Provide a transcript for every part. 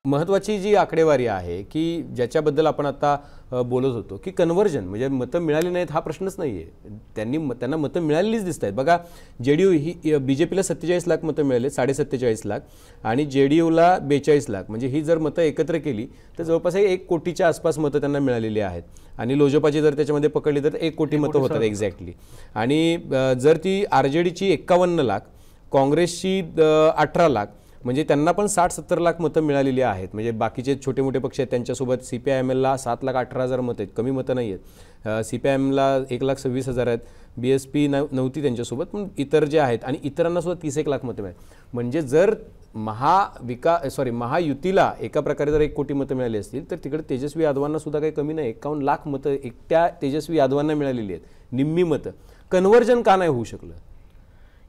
महत्त्वाची जी आकडेवारी आहे की ज्याच्याबद्दल आपण आता बोलत होतो की कन्व्हर्जन म्हणजे मतं मिळाली नाहीत हा प्रश्नच नाही आहे. त्यांना मतं मिळालेलीच दिसत आहेत. बघा JDU ही BJPला 47 लाख मतं मिळाले, 47.5 लाख, आणि JDUला 42 लाख. म्हणजे ही जर मतं एकत्र केली तर जवळपास 1 कोटीच्या आसपास मतं त्यांना मिळालेली आहेत. आणि लोजपाची जर त्याच्यामध्ये पकडली तर 1 कोटी मतं होतात एक्झॅक्टली. आणि जर ती RJDची 51 लाख, काँग्रेसची 18 लाख, म्हणजे त्यांना पण 60-70 लाख मतं मिळालेली आहेत. म्हणजे बाकीचे छोटे मोठे पक्ष आहेत त्यांच्यासोबत CPIMLला 7,18,000 मतं आहेत, कमी मतं नाही आहेत. CPIMला 1,26,000 आहेत. BSP नव्हती त्यांच्यासोबत, पण इतर जे आहेत आणि इतरांना सुद्धा 31 लाख मतं मिळाली. म्हणजे जर महायुतीला एका प्रकारे जर 1 कोटी मतं मिळाली असतील तर तिकडे तेजस्वी यादवांना सुद्धा काही कमी नाही, 51 लाख मतं एकट्या तेजस्वी यादवांना मिळालेली आहेत, निम्मी मतं. कन्व्हर्जन का नाही होऊ शकलं?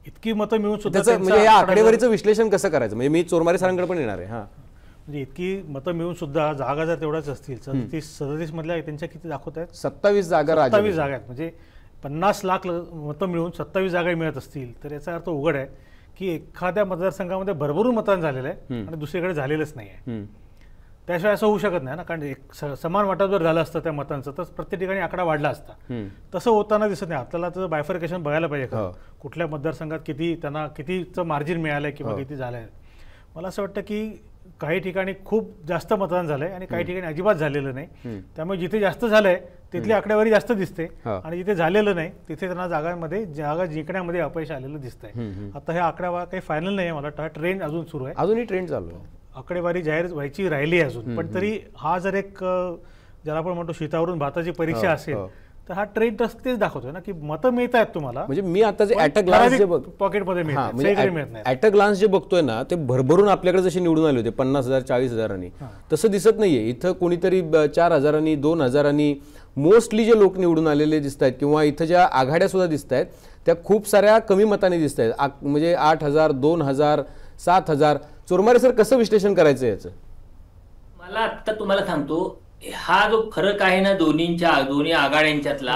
इतकी मतं मिळून सुद्धा म्हणजे या आकडेवारीचं विश्लेषण कसं करायचं? म्हणजे मी चोरमारे सरांकडे पण येणार आहे. म्हणजे इतकी मतं मिळून सुद्धा जागा जर तेवढ्याच असतील, 37 मधल्या त्यांच्या किती दाखवत आहेत? 27 जागा. 27 जागा आहेत. म्हणजे 50 लाख मतं मिळून 27 जागा मिळत असतील तर याचा अर्थ उघड आहे की एखाद्या मतदारसंघामध्ये भरभरून मतदान झालेलं आहे आणि दुसरीकडे झालेलंच नाही आहे. त्याशिवाय असं होऊ शकत नाही ना, कारण एक समान वाटप जर झालं असतं त्या मतांचं तर प्रत्येक ठिकाणी आकडा वाढला असता. तसं होताना दिसत नाही. आपल्याला तर बायफर्केशन बघायला पाहिजे, कुठल्या मतदारसंघात त्यांना कितीचं मार्जिन मिळालंय किंवा किती झालंय. मला असं वाटतं की काही ठिकाणी खूप जास्त मतदान झालंय आणि काही ठिकाणी अजिबात झालेलं नाही. त्यामुळे जिथे जास्त झालंय तिथली आकडेवारी जास्त दिसते आणि जिथे झालेलं नाही तिथे त्यांना जागा जिंकण्यामध्ये अपयश आलेलं दिसतंय. आता हे आकडेवारी काही फायनल नाही आहे. मला वाटतं ट्रेंड अजून सुरू आहे, अजूनही ट्रेंड चालू आहे. आकडेवारी जाहीर व्हायची राहिली अजून, पण तरी हा जर एक ज्याला आपण म्हणतो शीतावरून भाताची परीक्षा असेल तर हा ट्रेंड तेच दाखवतोय ना की मतं मिळत आहेत तुम्हाला. म्हणजे मी आता जे ॲट अ ग्लान्स जे पॉकेटमध्ये ॲट अ ग्लान्स जे बघतोय ना ते भरभरून आपल्याकडे जसे निवडून आले होते 50,000 40,000 तसं दिसत नाहीये. इथं कोणीतरी 4,000 2,000 मोस्टली जे लोक निवडून आलेले दिसत आहेत किंवा इथं ज्या आघाड्या सुद्धा दिसत आहेत त्या खूप साऱ्या कमी मतांनी दिसत आहेत. म्हणजे 8,000 2,000 7,000. चोरमारे सर कसं विश्लेषण करायचं याचं? मला आता तुम्हाला सांगतो, हा जो फरक आहे ना दोन्ही आघाड्यांच्यातला,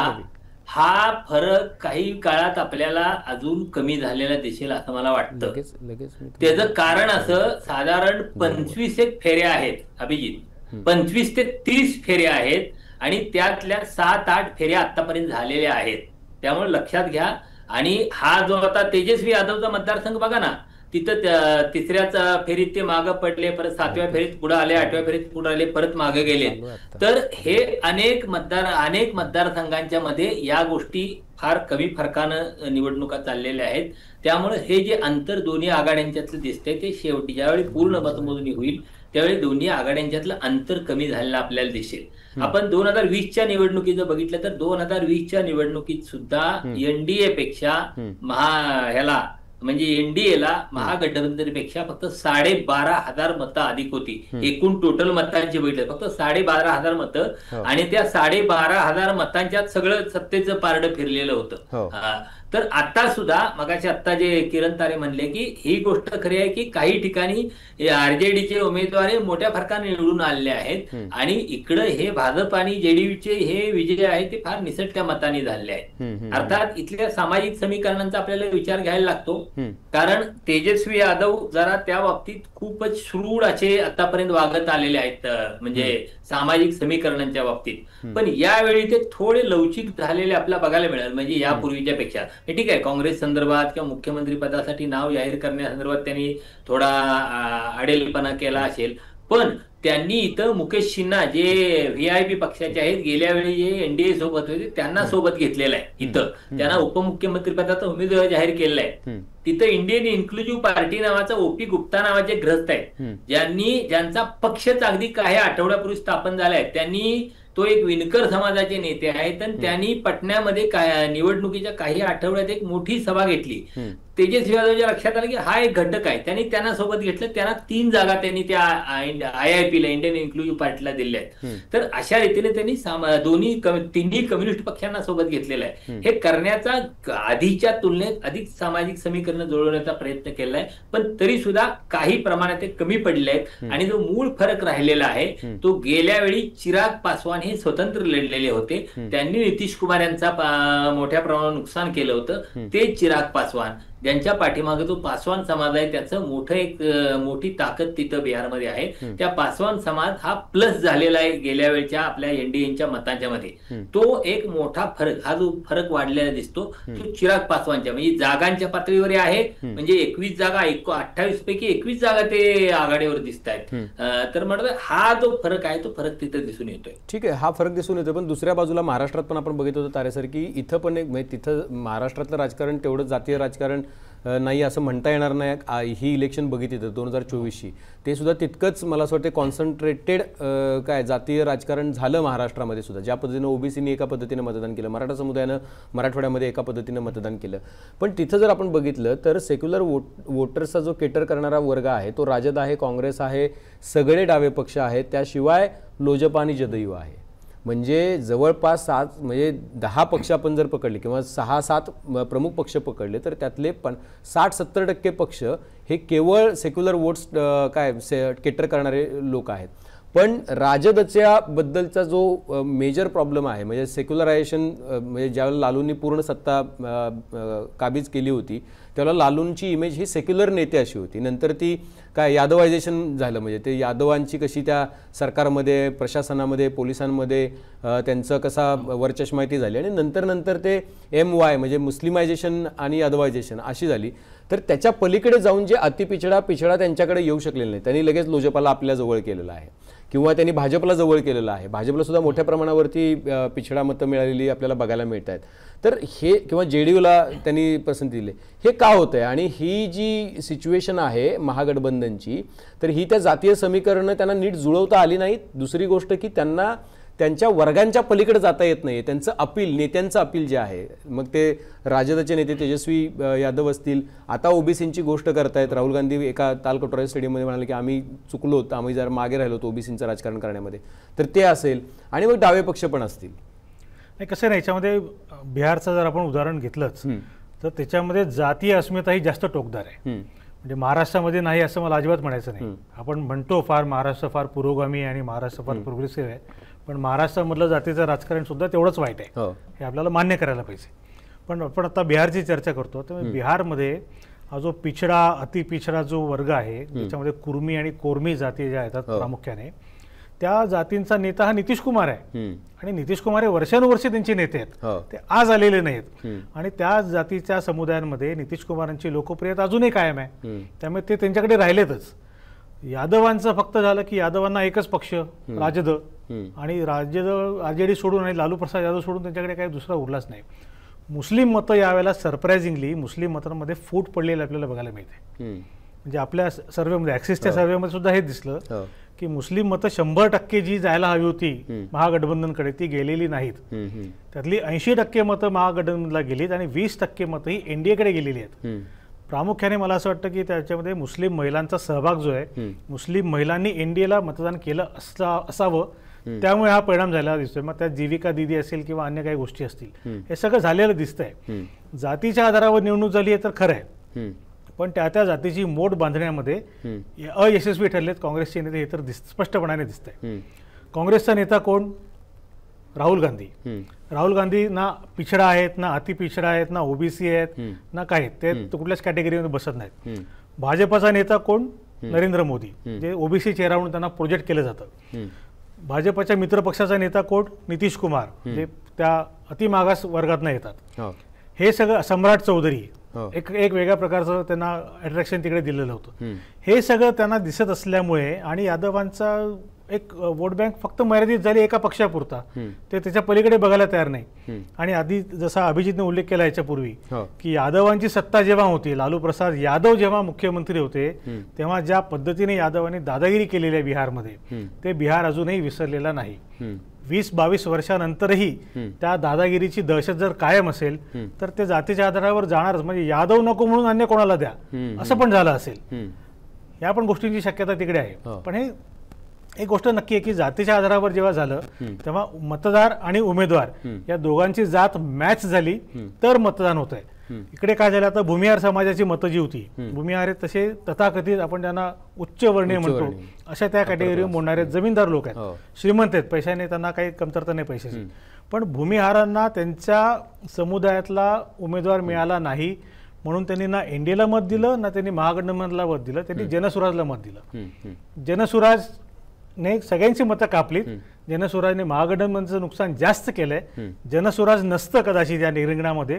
हा फरक काही काळात आपल्याला अजून कमी झालेला दिसेल असं मला वाटतं. त्याचं कारण असं, साधारण 25 फेऱ्या आहेत अभिजित, 25 ते 30 फेऱ्या आहेत आणि त्यातल्या 7-8 फेऱ्या आतापर्यंत झालेल्या आहेत. त्यामुळे लक्षात घ्या. आणि हा जो आता तेजस्वी यादवचा मतदारसंघ बघा ना, तिथं 3ऱ्याच फेरीत ते मागं पडले, परत 7व्या फेरीत पुढे आले, 8व्या फेरीत पुढे आले, परत मागे गेले. तर हे अनेक मतदारसंघांच्या मध्ये या गोष्टी फार कमी फरकानं निवडणुका चाललेल्या आहेत. त्यामुळे हे जे अंतर दोन्ही आघाड्यांच्यातलं दिसतंय ते शेवटी ज्यावेळी पूर्ण मतमोजणी होईल त्यावेळी दोन्ही आघाड्यांच्यातलं अंतर कमी झालेलं आपल्याला दिसेल. आपण 2020च्या निवडणुकीचं बघितलं तर 2020च्या निवडणुकीत सुद्धा NDA पेक्षा म्हणजे NDAला महागठबंधनपेक्षा फक्त 12,500 मतं अधिक होती. एकूण टोटल मतांची बघितलं फक्त 12,500 मतं आणि त्या 12,500 मतांच्यात सगळं सत्तेचं पारडं फिरलेलं होतं. तर आता सुद्धा मगाशी आत्ता जे किरण तारे म्हणले की ही गोष्ट खरी आहे की काही ठिकाणी RJDचे उमेदवार मोठ्या फरकाने निवडून आलेले आहेत आणि इकडे हे भाजप आणि JDUचे हे विजय आहे ते फार निसटत्या मतांनी झाले आहेत. अर्थात इथल्या सामाजिक समीकरणांचा आपल्याला विचार घ्यायला लागतो, कारण तेजस्वी यादव जरा त्या बाबतीत खूपच श्रूड असे आतापर्यंत वागत आलेले आहेत, म्हणजे सामाजिक समीकरणांच्या बाबतीत. पण यावेळी ते थोडे लवचिक झालेले आपल्याला बघायला मिळेल. म्हणजे यापूर्वीच्या पेक्षा ठीक आहे, काँग्रेस संदर्भात किंवा मुख्यमंत्री पदासाठी नाव जाहीर करण्यासंदर्भात त्यांनी थोडा अडेलपणा केला असेल, पण त्यांनी इथं मुकेश सिन्हा जे VIP पक्षाचे आहेत, गेल्या वेळी जे NDA सोबत होते त्यांना सोबत घेतलेलं आहे. इथं त्यांना उपमुख्यमंत्री पदाचा उमेदवार जाहीर केलेला आहे. तिथं इंडियन इन्क्लुझिव्ह पार्टी नावाचा OP गुप्ता नावाचे ग्रस्त आहेत, ज्यांचा पक्षच अगदी काही आठवड्यापूर्वी स्थापन झालाय. त्यांनी तो एक विणकर समाजाचे नेते आहेत आणि त्यांनी पटण्यामध्ये निवडणुकीच्या काही आठवड्यात एक मोठी सभा घेतली. तेजस्वी यादवच्या लक्षात आलं की हा एक घटक आहे, त्यांना सोबत घेतलं. त्यांना 3 जागा त्यांनी त्या IIPला इंडियन इन्क्लुझिव्ह पार्टीला दिल्या आहेत. तर अशा रीतीने त्यांनी तिन्ही कम्युनिस्ट पक्षांना सोबत घेतलेलं आहे. हे करण्याचा आधीच्या तुलनेत अधिक सामाजिक समीकरण जुळवण्याचा प्रयत्न केलाय, पण तरी सुद्धा काही प्रमाणात ते कमी पडले आहेत. आणि जो मूळ फरक राहिलेला आहे तो गेल्या वेळी चिराग पासवान हे स्वतंत्र लढलेले होते, त्यांनी नितीश कुमार यांचा मोठ्या प्रमाणात नुकसान केलं होतं. ते चिराग पासवान ज्यांच्या पाठीमागे जो पासवान समाज आहे त्याचं मोठी ताकद तिथं बिहारमध्ये आहे. त्या पासवान समाज हा प्लस झालेला आहे गेल्या वेळच्या आपल्या एनडीएच्या मतांच्या मध्ये. तो एक मोठा फरक, हा जो फरक वाढलेला दिसतो तो चिराग पासवानच्या म्हणजे जागांच्या पातळीवर आहे. म्हणजे 21 जागा 28 पैकी 21 जागा ते आघाडीवर दिसत आहेत. तर म्हणतो हा जो फरक आहे तो फरक तिथं दिसून येतोय. ठीक आहे, हा फरक दिसून येतो. पण दुसऱ्या बाजूला महाराष्ट्रात पण आपण बघित होतो तारेसर की इथं पण एक म्हणजे तिथं महाराष्ट्रातलं राजकारण तेवढं जातीय राजकारण नाही असं म्हणता येणार नाही. ही इलेक्शन बघितली तर 2024ची ते सुद्धा तितकंच मला असं वाटतं कॉन्सन्ट्रेटेड काय जातीय राजकारण झालं महाराष्ट्रामध्ये सुद्धा. ज्या पद्धतीनं ओबीसीने एका पद्धतीनं मतदान केलं, मराठा समुदायानं मराठवाड्यामध्ये एका पद्धतीनं मतदान केलं. पण तिथं जर आपण बघितलं तर सेक्युलर वोटर्सचा जो केटर करणारा वर्ग आहे तो राजद आहे, काँग्रेस आहे, सगळे डावे पक्ष आहेत, त्याशिवाय लोजपा आणि जदयू आहे. म्हणजे जवळपास 10 पक्ष आपण जर पकडले किंवा 6-7 प्रमुख पक्ष पकडले तर त्यातले 60-70% पक्ष हे केवळ सेक्युलर वोट्स केटर करणारे लोक आहेत. पण राजदच्या बद्दलचा जो मेजर प्रॉब्लेम आहे म्हणजे सेक्युलरायझेशन, म्हणजे ज्यावेळेला लालूंनी पूर्ण सत्ता काबीज केली होती त्यावेळेला लालूंची इमेज ही सेक्युलर नेते अशी होती. नंतर ती यादवायझेशन झालं, म्हणजे ते यादवांची कशी त्या सरकारमध्ये, प्रशासनामध्ये, पोलिसांमध्ये त्यांचं कसा वर्चस्मायती झाली आणि नंतर ते MY म्हणजे मुस्लिमायझेशन आणि यादवायझेशन अशी झाली. तर त्याच्या पलीकडे जाऊन जे पिछडा त्यांच्याकडे येऊ शकलेले नाही. त्यांनी लगेच लोजपाला आपल्या जवळ केलेलं आहे किंवा त्यांनी भाजपला जवळ केलेलं आहे. भाजपला सुद्धा मोठ्या प्रमाणावरती पिछडा मतं मिळालेली आपल्याला बघायला मिळत आहेत. तर हे किंवा JDUला त्यांनी पसंती दिली. हे का होतं आहे? आणि ही जी सिच्युएशन आहे महागठबंधनची तर ही त्या जातीय समीकरणं त्यांना नीट जुळवता आली नाहीत. दुसरी गोष्ट की त्यांना त्यांच्या वर्गांच्या पलीकडे जाता येत नाही. त्यांचं अपील, नेत्यांचं अपील जे आहे, मग ते राजदचे नेते तेजस्वी यादव असतील, आता ओबीसींची गोष्ट करतायत. राहुल गांधी एका तालकटोरा स्टेडियममध्ये म्हणाले की आम्ही चुकलो, आम्ही जरा मागे राहिलो होतो ओबीसींचं राजकारण करण्यामध्ये. तर ते असेल आणि मग डावे पक्ष पण असतील. नाही कसं नाही, याच्यामध्ये बिहारचं जर आपण उदाहरण घेतलंच तर त्याच्यामध्ये जातीय अस्मिता ही जास्त टोकदार आहे. म्हणजे महाराष्ट्रामध्ये नाही असं मला अजिबात म्हणायचं नाही. आपण म्हणतो महाराष्ट्र फार पुरोगामी आणि महाराष्ट्र फार प्रोग्रेसिव्ह आहे, पण महाराष्ट्रामधलं जातीचं राजकारण सुद्धा तेवढंच वाईट आहे, हे आपल्याला मान्य करायला पाहिजे. पण आपण आता बिहारची चर्चा करतो तर बिहारमध्ये हा जो अतिपिछडा जो वर्ग आहे त्याच्यामध्ये कुर्मी आणि कोर्मी जाती ज्या येतात प्रामुख्याने, त्या जातींचा नेता हा नितीश कुमार आहे. आणि नितीश कुमार हे वर्षानुवर्षे त्यांचे नेते आहेत, ते आज आलेले नाहीत. आणि त्या जातीच्या समुदायांमध्ये नितीश कुमारांची लोकप्रियता अजूनही कायम आहे, त्यामुळे ते त्यांच्याकडे राहिलेतच. यादवांचं फक्त झालं की यादवांना एकच पक्ष राजद, आणि RJD सोडून आणि लालू प्रसाद यादव सोडून त्यांच्याकडे काही दुसरा उरलाच नाही. मुस्लिम मतं यावेळेला सरप्रायझिंगली मुस्लिम मतांमध्ये फूट पडलेली आपल्याला बघायला मिळते. म्हणजे आपल्या सर्व्हेमध्ये, ॲक्सिसच्या सर्व्हेमध्ये सुद्धा हे दिसलं की मुस्लिम मतं 100% जी जायला हवी होती महागठबंधनकडे ती गेलेली नाहीत. त्यातली 80% मतं महागठबंधनला गेलीत आणि 20% मतं ही NDAकडे गेलेली आहेत. प्रामुख्याने मला असं वाटतं की त्याच्यामध्ये मुस्लिम महिलांचा सहभाग जो आहे, मुस्लिम महिलांनी NDAला मतदान केलं असावं, त्यामुळे हा परिणाम झालेला दिसतोय. मग त्यात जीविका दीदी असेल किंवा अन्य काही गोष्टी असतील, हे सगळं झालेलं दिसतंय. जातीच्या आधारावर निवडणूक झाली आहे तर खरं आहे, पण त्या जातीची मोड बांधण्यामध्ये अयशस्वी ठरलेत काँग्रेसचे नेते, हे तर स्पष्टपणाने दिसतंय. काँग्रेसचा नेता कोण? राहुल गांधी. राहुल गांधी ना पिछडा आहेत, ना अतिपिछडा आहेत, ना ओबीसी आहेत, ना काय, ते कुठल्याच कॅटेगरीमध्ये बसत नाहीत. भाजपचा नेता कोण? नरेंद्र मोदी, जे ओबीसी चेहरा म्हणून त्यांना प्रोजेक्ट केलं जातं. भाजपच्या मित्रपक्षाचा नेता कोण? नितीश कुमार, जे त्या अतिमागास वर्गातनं येतात. हे सगळं सम्राट चौधरी, एक वेगळ्या प्रकारचं त्यांना अट्रॅक्शन तिकडे दिलेलं होतं. हे सगळं त्यांना दिसत असल्यामुळे आणि यादवांचा एक वोट बँक फक्त मर्यादित झाली एका पक्षापुरता, ते त्याच्या पलीकडे बघायला तयार नाही. आणि आधी जसा अभिजितने उल्लेख केला याच्यापूर्वी की यादवांची सत्ता जेव्हा होती, लालू प्रसाद यादव जेव्हा मुख्यमंत्री होते, तेव्हा ज्या पद्धतीने यादवांनी दादागिरी केलेली आहे बिहारमध्ये, ते बिहार अजूनही विसरलेला नाही. 20-22 वर्षानंतरही त्या दादागिरीची दहशत जर कायम असेल तर ते जातीच्या आधारावर जाणारच. म्हणजे यादव नको म्हणून अन्य कोणाला द्या असं पण झालं असेल, या पण गोष्टींची शक्यता तिकडे आहे. पण हे एक गोष्ट नक्की आहे की जातीच्या आधारावर जेव्हा झालं तेव्हा मतदार आणि उमेदवार या दोघांची जात मॅच झाली तर मतदान होत आहे. इकडे काय झालं, आता भूमिहार समाजाची मतं जी होती, भूमिहार तसे तथाकथित आपण त्यांना उच्चवर्णीय म्हणतो, अशा त्या कॅटेगरीवर मोडणारे जमीनदार लोक आहेत, श्रीमंत आहेत, पैशाने त्यांना काही कमतरता नाही पैशाची. पण भूमिहारांना त्यांच्या समुदायातला उमेदवार मिळाला नाही म्हणून त्यांनी ना एनडीएला मत दिलं, ना त्यांनी महागठबंधनला मत दिलं, त्यांनी जनसुराजला मत दिलं. जनसुराजने सगळ्यांची मतं कापलीत. जनसुराजने महागठबंधनचं नुकसान जास्त केलंय. जनसुराज नसतं कदाचित या रिंगणामध्ये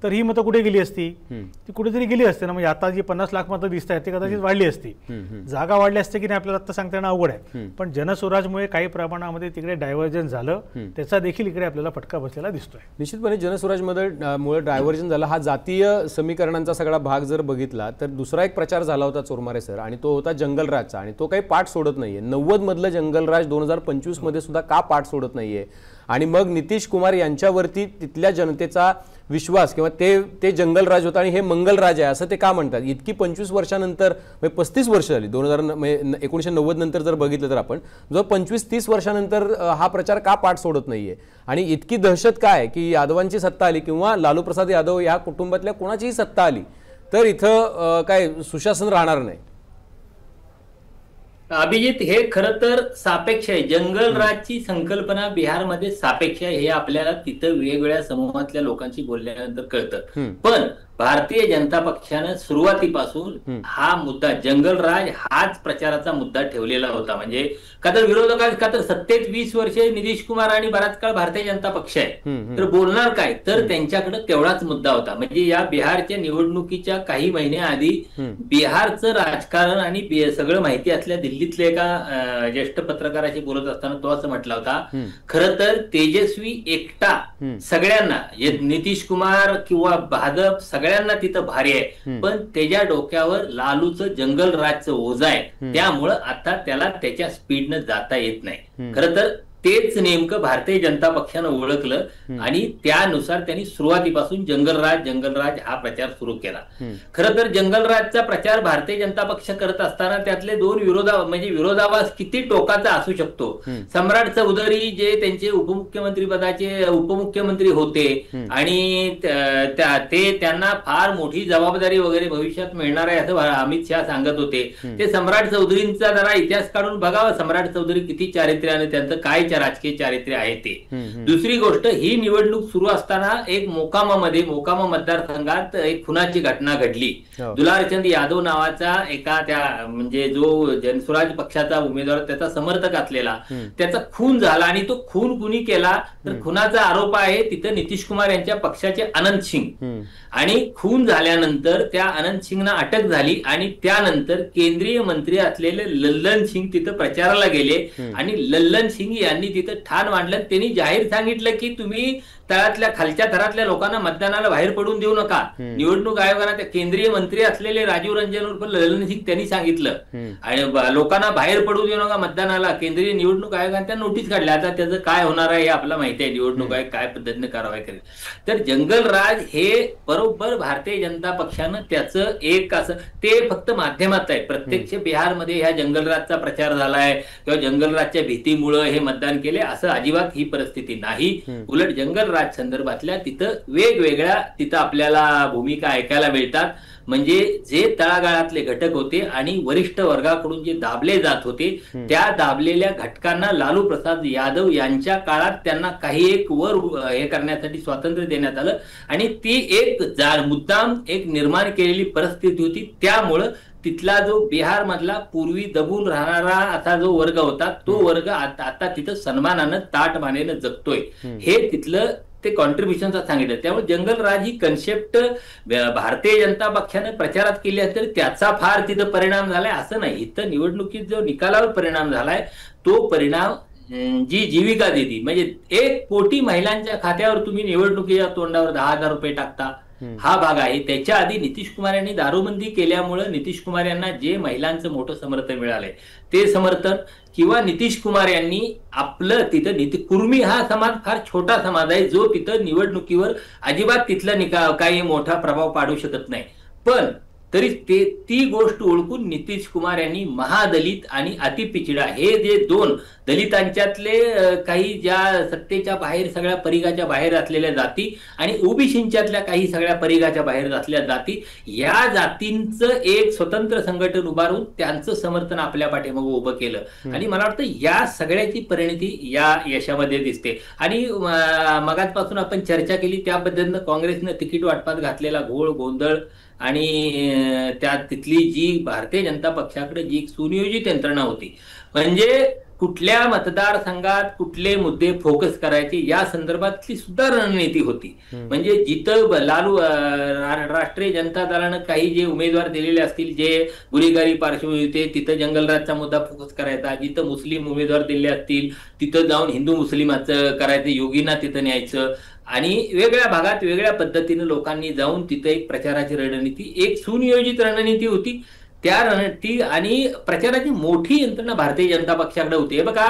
तर ही मतं कुठे गेली असती? ती कुठेतरी गेली असते ना. म्हणजे आता जी 50 लाख मतं दिसत आहेत ती कदाचित वाढली असती. जागा वाढली असते की नाही आपल्याला आता सांगता येणं अवघड आहे. पण जनसुराजमुळे काही प्रमाणामध्ये तिकडे डायव्हर्जन झालं, त्याचा देखील इकडे आपल्याला फटका बसलेला दिसतोय. निश्चितपणे जनसुराजमध्ये मुळे डायव्हर्जन झालं. हा जातीय समीकरणांचा सगळा भाग जर बघितला तर दुसरा एक प्रचार झाला होता चोरमारे सर, आणि तो होता जंगलराजचा, आणि तो काही पाठ सोडत नाहीये. 90 मधलं जंगलराज 2025 मध्ये सुद्धा का पाठ सोडत नाहीये? आणि मग नितीश कुमार यांच्यावरती तिथल्या जनतेचा विश्वास किंवा ते जंगलराज होता आणि हे मंगलराज आहे असं ते का म्हणतात? इतकी 25 वर्षानंतर, 35 वर्ष झाली, 1990 नंतर जर बघितलं तर आपण जो 25-30 वर्षानंतर हा प्रचार का पाठ सोडत नाहीये? आणि इतकी दहशत काय की यादवांची सत्ता आली किंवा लालू प्रसाद यादव या कुटुंबातल्या कोणाचीही सत्ता आली तर इथं काय सुशासन राहणार नाही? अभिजित, हे खरं तर सापेक्ष आहे. जंगलराजची संकल्पना बिहारमध्ये सापेक्ष आहे हे आपल्याला तिथं वेगवेगळ्या समूहातल्या लोकांशी बोलल्यानंतर कळतं. पण भारतीय जनता पक्षानं सुरुवातीपासून हा मुद्दा जंगलराज हाच प्रचाराचा मुद्दा ठेवलेला होता. म्हणजे का तर विरोधकांना, का तर सत्तेत 20 वर्षे नितीश कुमार आणि बराच काळ भारतीय जनता पक्ष आहे, तर बोलणार काय? तर त्यांच्याकडे तेवढाच मुद्दा होता. म्हणजे या बिहारच्या निवडणुकीच्या काही महिन्याआधी बिहारचं राजकारण आणि सगळं माहिती असल्या दिल्लीतल्या एका ज्येष्ठ पत्रकाराशी बोलत असताना तो असं म्हटला होता, खरं तर तेजस्वी एकटा सगळ्यांना, नितीश कुमार किंवा भाजप सगळ्यांना तिथं भारी आहे, पण त्याच्या डोक्यावर लालूचं जंगलराजचं ओझं आहे, त्यामुळं आता त्याला त्याच्या स्पीडनं जाता येत नाही. खरं तर तेच नेमकं भारतीय जनता पक्षानं ओळखलं आणि त्यानुसार त्यांनी सुरुवातीपासून जंगलराज हा प्रचार सुरू केला. खरं तर जंगलराजचा प्रचार भारतीय जनता पक्ष करत असताना त्यातले दोन विरोधाभास किती टोकाचा असू शकतो. सम्राट चौधरी जे त्यांचे उपमुख्यमंत्रीपदाचे उपमुख्यमंत्री होते आणि त्यांना फार मोठी जबाबदारी वगैरे भविष्यात मिळणार आहे असं अमित शहा सांगत होते. ते सम्राट चौधरींचा जरा इतिहास काढून बघावा, सम्राट चौधरी किती चारित्र्याने, त्यांचं काय राजकीय चारित्र्य आहे ते. दुसरी गोष्ट, ही निवडणूक सुरू असताना एक मोकामा मतदारसंघात एक खुनाची घटना घडली. दुलारचंद यादव नावाचा एका म्हणजे जो जनसुराज पक्षाचा उमेदवार, त्याचा समर्थक असलेला, त्याचा खून झाला. आणि तो खून कुणी केला तर खुनाचा आरोप आहे तिथं नितीश कुमार यांच्या पक्षाचे अनंत सिंग. आणि खून झाल्यानंतर त्या अनंत सिंगना अटक झाली आणि त्यानंतर केंद्रीय मंत्री असलेले लल्लन सिंग तिथं प्रचाराला गेले आणि लल्लन सिंग यांनी तिथं ठाण मांडलं. त्यांनी जाहीर सांगितलं की तुम्ही तळातल्या खालच्या थरातल्या लोकांना मतदानाला बाहेर पडून देऊ नका. निवडणूक आयोगाने त्या केंद्रीय मंत्री असलेले राजीव रंजन उर्फ ललन सिंग त्यांनी सांगितलं आणि लोकांना बाहेर पडू देऊ नका मतदानाला. केंद्रीय निवडणूक आयोगाने त्या नोटीस काढल्या. आता त्याचं काय होणार आहे हे आपल्याला माहिती आहे, निवडणूक आयोग काय पद्धतीने कारवाई करेल. तर जंगलराज हे बरोबर भारतीय जनता पक्षानं त्याचं एक असं, ते फक्त माध्यमात आहे. प्रत्यक्ष बिहारमध्ये ह्या जंगलराजचा प्रचार झालाय किंवा जंगलराजच्या भीतीमुळे हे मतदान केले असं अजिबात ही परिस्थिती नाही. उलट जंगलराज संदर्भातल्या तिथं वेगवेगळ्या तिथं आपल्याला भूमिका ऐकायला मिळतात. म्हणजे जे तळागाळातले घटक होते आणि वरिष्ठ वर्गाकडून जे दाबले जात होते त्या दाबलेल्या घटकांना लालू प्रसाद यादव यांच्या काळात त्यांना काही एक वर हे करण्यासाठी स्वातंत्र्य देण्यात आलं आणि ती एक मुद्दाम एक निर्माण केलेली परिस्थिती होती. त्यामुळं तिथला जो बिहार मधला पूर्वी दबून राहणारा असा जो वर्ग होता तो वर्ग आता तिथं सन्मानानं ताटमानेनं जगतोय. हे तिथलं ते कॉन्ट्रीब्युशन सांगितलं. त्यामुळे जंगलराज ही कन्सेप्ट भारतीय जनता पक्षाने प्रचारात केली असेल त्याचा फार तिथं परिणाम झालाय असं नाही. इथं निवडणुकीत जो निकालावर परिणाम झालाय तो परिणाम जी जीविका देती, म्हणजे 1 कोटी महिलांच्या खात्यावर तुम्ही निवडणुकीच्या तोंडावर 10,000 रुपये टाकता, हा भाग आहे. त्याच्या आधी नितीश कुमार यांनी दारूबंदी केल्यामुळे नितीश कुमार यांना जे महिलांचं मोठं समर्थन मिळालंय ते समर्थन, किंवा नितीश कुमार यांनी आपलं तिथं कुर्मी हा समाज फार छोटा समाज आहे जो तिथं निवडणुकीवर अजिबात तिथला काही मोठा प्रभाव पाडू शकत नाही. पण तरी ती गोष्ट ओळखून नितीश कुमार यांनी महादलित आणि अतिपिछडा हे जे 2 दलितांच्यातले काही ज्या सत्तेच्या बाहेर सगळ्या परिघाच्या बाहेर असलेल्या जाती आणि ओबीसींच्यातल्या काही सगळ्या परिघाच्या बाहेर असलेल्या जाती, या जातींचं एक स्वतंत्र संघटन उभारून त्यांचं समर्थन आपल्या पाठीमागे उभं केलं आणि मला वाटतं या सगळ्याची परिणती या यशामध्ये दिसते. आणि मगाचपासून आपण चर्चा केली त्या पद्धतीनं काँग्रेसनं तिकीट वाटपात घातलेला घोळ गोंधळ आणि त्या तिथली जी भारतीय जनता पक्षाकडे जी एक सुनियोजित यंत्रणा होती, म्हणजे कुठल्या मतदारसंघात कुठले मुद्दे फोकस करायचे या संदर्भातली सुद्धा रणनीती होती. म्हणजे जिथं राष्ट्रीय जनता दलानं काही जे उमेदवार दिलेले असतील जे गुन्हेगारी पार्श्वभूमी होते तिथं जंगलराजचा मुद्दा फोकस करायचा, जिथं मुस्लिम उमेदवार दिले असतील तिथं जाऊन हिंदू मुस्लिमाचं करायचं, योगींना तिथं न्यायचं आणि वेगळ्या भागात वेगळ्या पद्धतीने लोकांनी जाऊन तिथं एक प्रचाराची रणनीती, एक सुनियोजित रणनीती होती. त्या रणनीती आणि प्रचाराची मोठी यंत्रणा भारतीय जनता पक्षाकडे होती. हे बघा,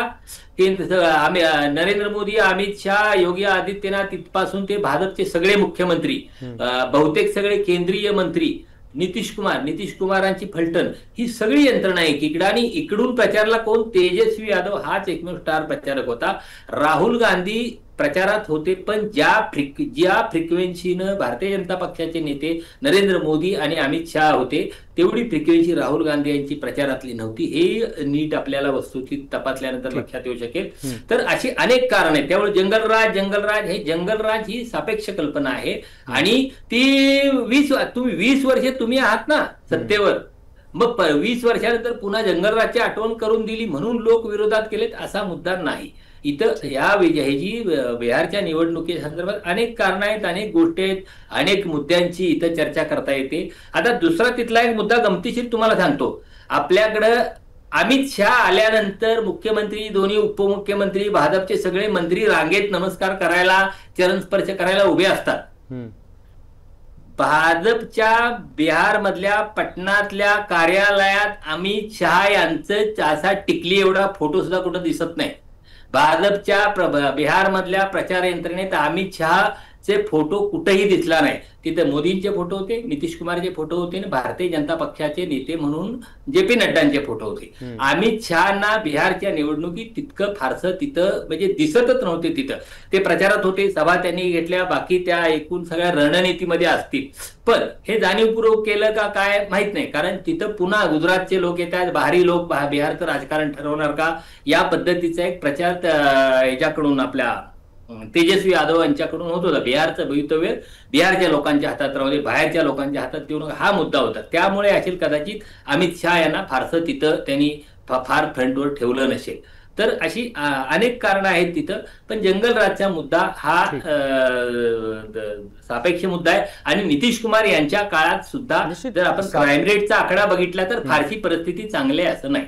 नरेंद्र मोदी, अमित शहा, योगी आदित्यनाथ तिथपासून ते भाजपचे सगळे मुख्यमंत्री, बहुतेक सगळे केंद्रीय मंत्री, नितीश कुमारांची फलटण, ही सगळी यंत्रणा एकीकडे. आणि इकडून प्रचारला कोण? तेजस्वी यादव हाच एकमेव स्टार प्रचारक होता. राहुल गांधी प्रचारात होते, पण ज्या फ्रिक्वेन्सीनं भारतीय जनता पक्षाचे नेते नरेंद्र मोदी आणि अमित शहा होते तेवढी फ्रिक्वेन्सी राहुल गांधी यांची प्रचारातली नव्हती. हे नीट आपल्याला वस्तुस्थिती तपासल्यानंतर लक्षात येऊ शकेल. तर अशी अनेक कारण आहेत. त्यामुळे जंगलराज ही सापेक्ष कल्पना आहे आणि ती 20 वर्षे तुम्ही आहात ना सत्तेवर, मग 20 वर्षानंतर पुन्हा जंगलराजची आठवण करून दिली म्हणून लोक विरोधात केलेत असा मुद्दा नाही. इथं जी बिहारच्या निवडणुकीसंदर्भात अनेक कारणं आहेत, अनेक गोष्टी आहेत, अनेक मुद्द्यांची इथं चर्चा करता येते. आता दुसरा तिथला एक मुद्दा गमतीशीर तुम्हाला सांगतो. आपल्याकडं अमित शहा आल्यानंतर मुख्यमंत्री, दोन्ही उपमुख्यमंत्री, भाजपचे सगळे मंत्री रांगेत नमस्कार करायला, चरणस्पर्श करायला उभे असतात. भाजपच्या बिहार मधल्या पटनातल्या कार्यालयात अमित शहा यांचं असा टिकली एवढा फोटो सुद्धा कुठं दिसत नाही. भाजपच्या बिहार मधल्या प्रचार यंत्रणेत अमित शहाचे फोटो कुठेही दिसला नाही. तिथे मोदींचे फोटो होते, नितीश कुमारचे फोटो होते आणि भारतीय जनता पक्षाचे नेते म्हणून JP नड्डांचे फोटो होते. अमित शहाना बिहारच्या निवडणुकीत तितकं फारसं तिथं म्हणजे दिसतच नव्हते. तिथं ते प्रचारात होते, सभा त्यांनी घेतल्या, बाकी त्या एकूण सगळ्या रणनीतीमध्ये असतील. पण हे जाणीवपूर्वक केलं का काय माहित नाही, कारण तिथं पुन्हा गुजरातचे लोक येतात, बाहेरी लोक बिहारचं राजकारण ठरवणार का या पद्धतीचा एक प्रचार याच्याकडून आपल्या तेजस्वी यादव यांच्याकडून होत होता. बिहारचं भवितव्य बिहारच्या लोकांच्या हातात राहू दे, बाहेरच्या लोकांच्या हातात देऊ नका हा मुद्दा होता. त्यामुळे असेल कदाचित अमित शहा यांना फारसं तिथं त्यांनी फार फ्रंटवर ठेवलं नसेल. तर अशी अनेक कारणं आहेत तिथं. पण जंगलराजचा मुद्दा हा सापेक्ष मुद्दा आहे आणि नितीश कुमार यांच्या काळात सुद्धा जर आपण क्राईम रेटचा आकडा बघितला तर फारशी परिस्थिती चांगली आहे असं नाही.